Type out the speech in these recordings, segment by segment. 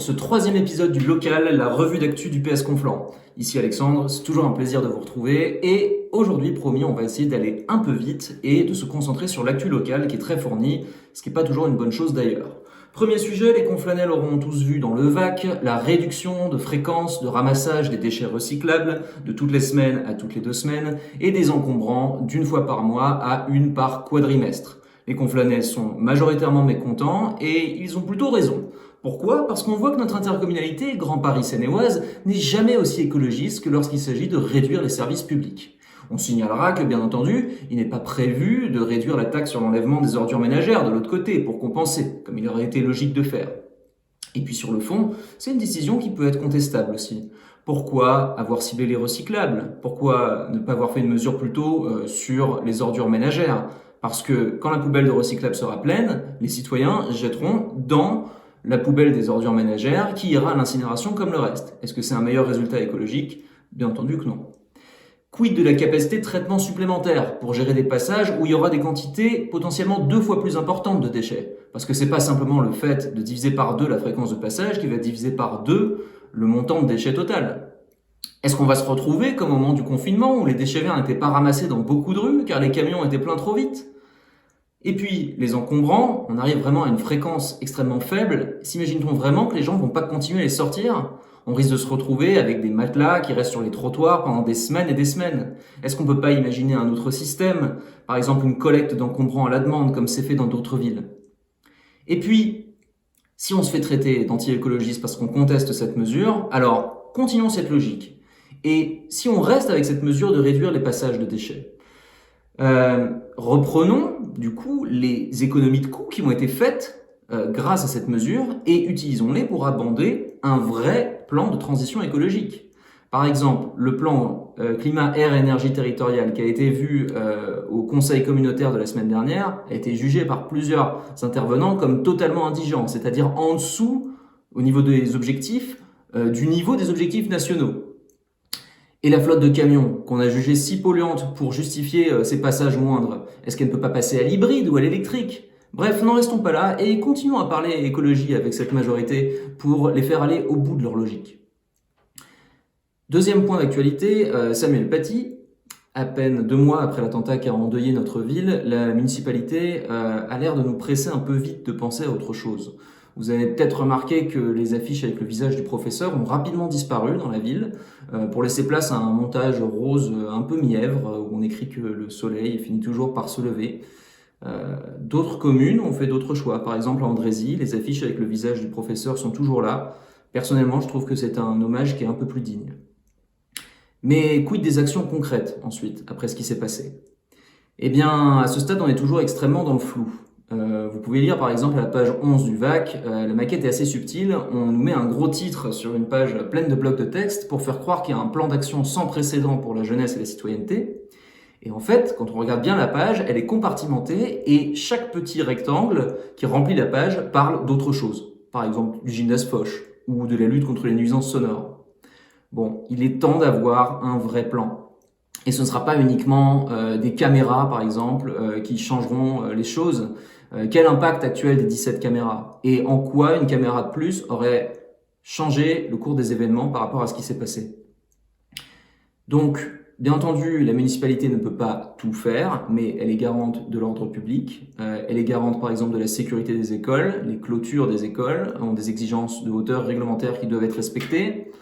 ce troisième épisode du local, la revue d'actu du PS Conflans. Ici Alexandre, c'est toujours un plaisir de vous retrouver et aujourd'hui, promis, on va essayer d'aller un peu vite et de se concentrer sur l'actu locale qui est très fournie, ce qui n'est pas toujours une bonne chose d'ailleurs. Premier sujet, les conflanels auront tous vu dans le VAC la réduction de fréquence de ramassage des déchets recyclables de toutes les semaines à toutes les 2 semaines et des encombrants d'une fois par mois à une par quadrimestre. Les conflanels sont majoritairement mécontents et ils ont plutôt raison. Pourquoi ? Parce qu'on voit que notre intercommunalité, Grand Paris Seine-et-Oise, n'est jamais aussi écologiste que lorsqu'il s'agit de réduire les services publics. On signalera que, bien entendu, il n'est pas prévu de réduire la taxe sur l'enlèvement des ordures ménagères de l'autre côté pour compenser, comme il aurait été logique de faire. Et puis sur le fond, c'est une décision qui peut être contestable aussi. Pourquoi avoir ciblé les recyclables ? Pourquoi ne pas avoir fait une mesure plutôt sur les ordures ménagères ? Parce que quand la poubelle de recyclables sera pleine, les citoyens jetteront dans la poubelle des ordures ménagères qui ira à l'incinération comme le reste. Est-ce que c'est un meilleur résultat écologique ? Bien entendu que non. Quid de la capacité de traitement supplémentaire pour gérer des passages où il y aura des quantités potentiellement 2 fois plus importantes de déchets ? Parce que c'est pas simplement le fait de diviser par 2 la fréquence de passage qui va diviser par 2 le montant de déchets total. Est-ce qu'on va se retrouver comme au moment du confinement où les déchets verts n'étaient pas ramassés dans beaucoup de rues car les camions étaient pleins trop vite ? Et puis, les encombrants, on arrive vraiment à une fréquence extrêmement faible. S'imagine-t-on vraiment que les gens vont pas continuer à les sortir ? On risque de se retrouver avec des matelas qui restent sur les trottoirs pendant des semaines et des semaines. Est-ce qu'on peut pas imaginer un autre système ? Par exemple, une collecte d'encombrants à la demande, comme c'est fait dans d'autres villes. Et puis, si on se fait traiter d'anti-écologiste parce qu'on conteste cette mesure, alors continuons cette logique. Et si on reste avec cette mesure de réduire les passages de déchets ? Reprenons du coup les économies de coûts qui ont été faites grâce à cette mesure et utilisons-les pour abonder un vrai plan de transition écologique. Par exemple, le plan climat, air et énergie territoriale qui a été vu au conseil communautaire de la semaine dernière a été jugé par plusieurs intervenants comme totalement indigent, c'est-à-dire en dessous au niveau des objectifs du niveau des objectifs nationaux. Et la flotte de camions, qu'on a jugée si polluante pour justifier ces passages moindres, est-ce qu'elle ne peut pas passer à l'hybride ou à l'électrique ? Bref, n'en restons pas là et continuons à parler écologie avec cette majorité pour les faire aller au bout de leur logique. Deuxième point d'actualité, Samuel Paty. À peine 2 mois après l'attentat qui a endeuillé notre ville, la municipalité a l'air de nous presser un peu vite de penser à autre chose. Vous avez peut-être remarqué que les affiches avec le visage du professeur ont rapidement disparu dans la ville pour laisser place à un montage rose un peu mièvre où on écrit que le soleil finit toujours par se lever. D'autres communes ont fait d'autres choix. Par exemple, à Andrézy, les affiches avec le visage du professeur sont toujours là. Personnellement, je trouve que c'est un hommage qui est un peu plus digne. Mais quid des actions concrètes ensuite, après ce qui s'est passé ? Eh bien, à ce stade, on est toujours extrêmement dans le flou. Vous pouvez lire par exemple à la page 11 du VAC, la maquette est assez subtile, on nous met un gros titre sur une page pleine de blocs de texte pour faire croire qu'il y a un plan d'action sans précédent pour la jeunesse et la citoyenneté. Et en fait, quand on regarde bien la page, elle est compartimentée et chaque petit rectangle qui remplit la page parle d'autre chose. Par exemple, du gymnase Foch ou de la lutte contre les nuisances sonores. Bon, il est temps d'avoir un vrai plan. Et ce ne sera pas uniquement des caméras, par exemple, qui changeront les choses. Quel impact actuel des 17 caméras ? Et en quoi une caméra de plus aurait changé le cours des événements par rapport à ce qui s'est passé ? Donc, bien entendu, la municipalité ne peut pas tout faire, mais elle est garante de l'ordre public. Elle est garante, par exemple, de la sécurité des écoles. Les clôtures des écoles ont des exigences de hauteur réglementaire qui doivent être respectées.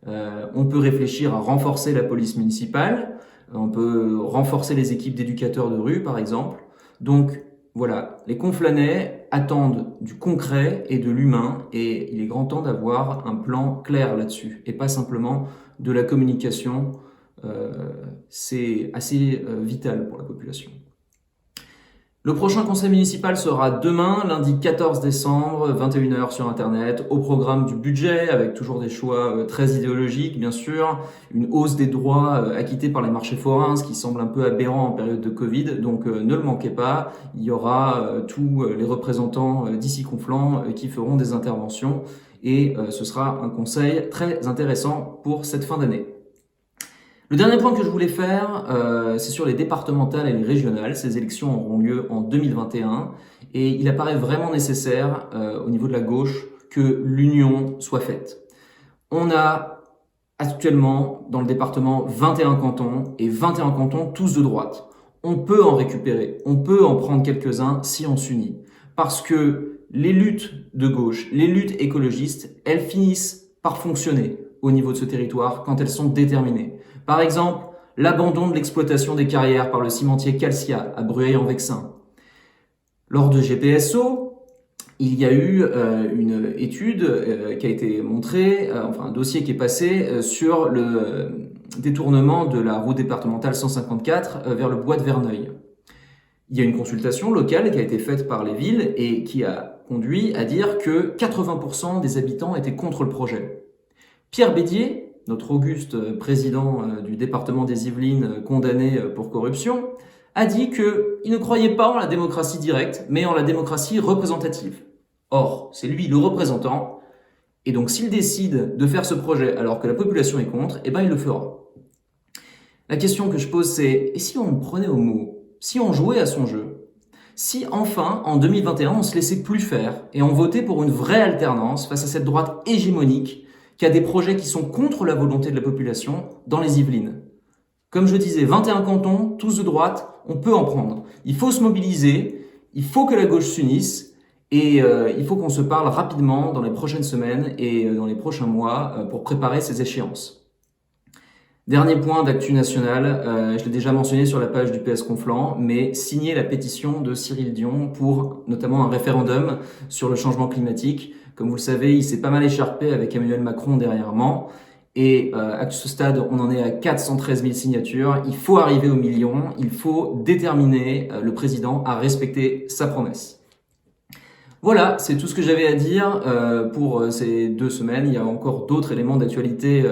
On peut réfléchir à renforcer la police municipale. On peut renforcer les équipes d'éducateurs de rue, par exemple. Donc, voilà, les conflanais attendent du concret et de l'humain et il est grand temps d'avoir un plan clair là-dessus et pas simplement de la communication. C'est assez vital pour la population. Le prochain conseil municipal sera demain, lundi 14 décembre, 21h sur Internet, au programme du budget, avec toujours des choix très idéologiques, bien sûr, une hausse des droits acquittés par les marchés forains, ce qui semble un peu aberrant en période de Covid, donc ne le manquez pas, il y aura tous les représentants d'ici Conflans qui feront des interventions, et ce sera un conseil très intéressant pour cette fin d'année. Le dernier point que je voulais faire, c'est sur les départementales et les régionales. Ces élections auront lieu en 2021 et il apparaît vraiment nécessaire au niveau de la gauche que l'union soit faite. On a actuellement dans le département 21 cantons et 21 cantons tous de droite. On peut en récupérer, on peut en prendre quelques-uns si on s'unit. Parce que les luttes de gauche, les luttes écologistes, elles finissent par fonctionner au niveau de ce territoire quand elles sont déterminées. Par exemple, l'abandon de l'exploitation des carrières par le cimentier Calcia à Brueil-en-Vexin. Lors de GPSO, il y a eu une étude qui a été montrée, enfin un dossier qui est passé sur le détournement de la route départementale 154 vers le bois de Verneuil. Il y a une consultation locale qui a été faite par les villes et qui a conduit à dire que 80% des habitants étaient contre le projet. Pierre Bédier, notre auguste président du département des Yvelines condamné pour corruption, a dit qu'il ne croyait pas en la démocratie directe, mais en la démocratie représentative. Or, c'est lui le représentant, et donc s'il décide de faire ce projet alors que la population est contre, eh ben il le fera. La question que je pose c'est, et si on le prenait au mot? Si on jouait à son jeu? Si enfin, en 2021, on se laissait plus faire et on votait pour une vraie alternance face à cette droite hégémonique qui a des projets qui sont contre la volonté de la population dans les Yvelines? Comme je disais, 21 cantons, tous de droite, on peut en prendre. Il faut se mobiliser, il faut que la gauche s'unisse et il faut qu'on se parle rapidement dans les prochaines semaines et dans les prochains mois pour préparer ces échéances. Dernier point d'actu nationale, je l'ai déjà mentionné sur la page du PS Conflans, mais signer la pétition de Cyril Dion pour notamment un référendum sur le changement climatique. Comme vous le savez, il s'est pas mal écharpé avec Emmanuel Macron dernièrement. Et à ce stade, on en est à 413 000 signatures. Il faut arriver au million. Il faut déterminer le président à respecter sa promesse. Voilà, c'est tout ce que j'avais à dire pour ces 2 semaines. Il y a encore d'autres éléments d'actualité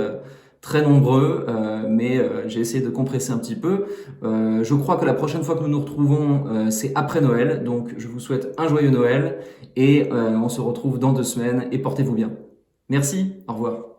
très nombreux, mais j'ai essayé de compresser un petit peu. Je crois que la prochaine fois que nous nous retrouvons, c'est après Noël. Donc, je vous souhaite un joyeux Noël et on se retrouve dans 2 semaines et portez-vous bien. Merci, au revoir.